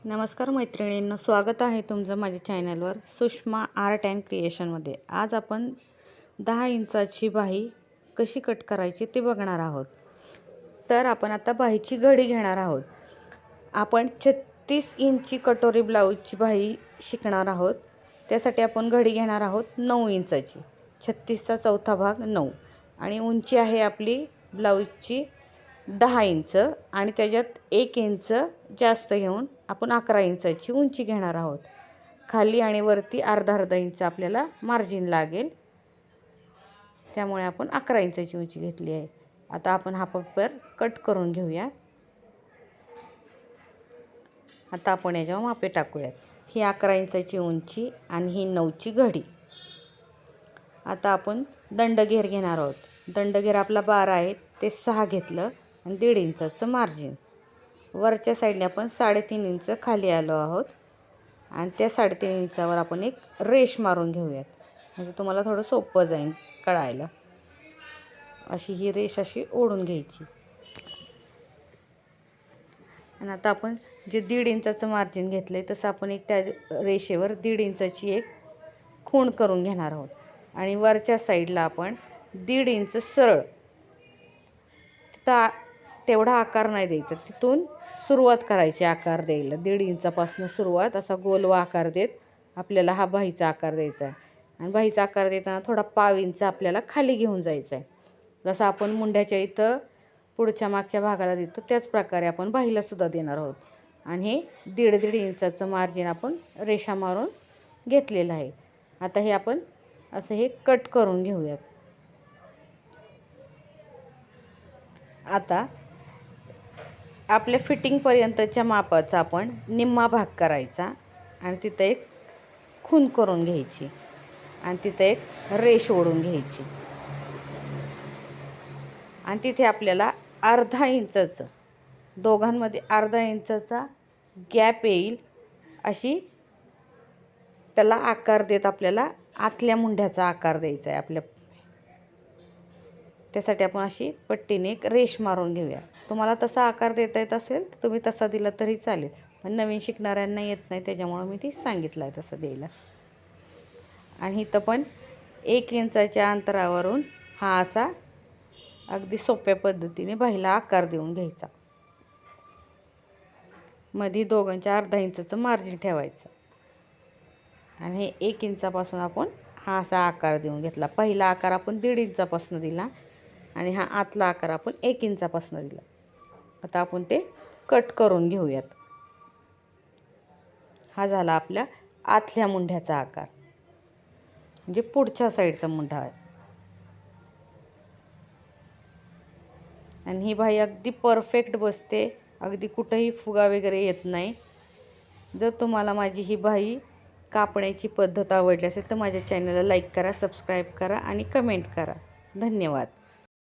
नमस्कार मैत्रिणींनो, स्वागत आहे तुमचं माझ्या चॅनलवर सुषमा आर्ट अँड क्रिएशनमध्ये। आज आपण 10 इंचाची बाही कशी कट करायची ते बघणार आहोत। तर आपण आता बाहीची घडी घेणार आहोत। आपण 36 इंची कटोरी ब्लाऊजची बाही शिकणार आहोत। त्यासाठी आपण घडी घेणार आहोत 9 इंचाची। 36चा चौथा भाग 9 आणि उंची आहे आपली ब्लाऊजची 10 इंच आणि त्याच्यात 1 इंच जास्त घेऊन आपण 11 इंचाची उंची घेणार आहोत। खाली आणि वरती अर्धा इंच आपल्याला मार्जिन लागेल, त्यामुळे आपण 11 इंचाची उंची घेतली आहे। आता आपण हा पेपर कट करून घेऊया। आता आपण याच्यावर मापे टाकूयात। ही 11 इंचाची उंची आणि ही 9ची घडी। आता आपण दंडघेर घेणार आहोत। दंडघेर आपला 12 आहे, ते 6 घेतलं आणि 1.5 इंचाचं मार्जिन। वरच्या साईडने आपण 3.5 इंच खाली आलो आहोत आणि त्या 3.5 इंचावर आपण एक रेष मारून घेऊयात, म्हणजे तुम्हाला थोडं सोपं जाईल कळायला। अशी ही रेष अशी ओढून घ्यायची आणि आता आपण जे 1.5 इंचाचं मार्जिन घेतलंय तसं आपण एक त्या रेषेवर 1.5 इंचाची एक खूण करून घेणार आहोत आणि वरच्या साईडला आपण 1.5 इंच सरळ तेवढा आकार नाही द्यायचा, तिथून सुरुवात करायची आकार द्यायला। 1.5 इंचापासून सुरुवात, असा गोलवा आकार देत आपल्याला हा बाहीचा आकार द्यायचा आहे आणि बाहीचा आकार देताना थोडा पाव इंच आपल्याला खाली घेऊन जायचा आहे। जसं आपण मुंड्याच्या इथं पुढच्या मागच्या भागाला देतो त्याच प्रकारे आपण बाहीला सुद्धा देणार आहोत। आणि हे 1.5 इंचाचं मार्जिन आपण रेषा मारून घेतलेलं आहे। आता हे आपण असं हे कट करून घेऊयात। आता आपल्या फिटिंगपर्यंतच्या मापाचा आपण निम्मा भाग करायचा आणि तिथं एक खूण करून घ्यायची आणि तिथं एक रेष ओढून घ्यायची आणि तिथे आपल्याला अर्धा इंचाचं, दोघांमध्ये अर्धा इंचाचा गॅप येईल अशी त्याला आकार देत आपल्याला आतल्या मुंड्याचा आकार द्यायचा आहे आपल्या। त्यासाठी आपण अशी पट्टीने एक रेष मारून घेऊया। तुम्हाला तसा आकार देता येत असेल तर तुम्ही तसा दिला तरी चालेल, पण नवीन शिकणाऱ्यांना येत नाही त्याच्यामुळे मी ती सांगितलं आहे तसं द्यायला। आणि इथं पण 1 इंचाच्या अंतरावरून हा असा अगदी सोप्या पद्धतीने बाहीला आकार देऊन घ्यायचा। मध्ये दोघांच्या अर्धा इंचाचं मार्जिन ठेवायचं आणि हे 1 इंचापासून आपण हा असा आकार देऊन घेतला। पहिला आकार आपण 1.5 इंचापासून दिला आणि हा आतला आकार आपण 1 इंचापासून दिला। आता आपण ते कट करून घेऊयात। हा झाला आपल्या आतल्या मुंड्याचा आकार, म्हणजे पुढच्या साईडचा मुंडा आहे। आणि ही बाही अगदी परफेक्ट बसते, अगदी कुठेही फुगा वगैरे येत नाही। जर तुम्हाला माझी ही बाही कापण्याची पद्धत आवडली असेल तर माझ्या चॅनलला लाईक करा, सबस्क्राईब करा आणि कमेंट करा। धन्यवाद।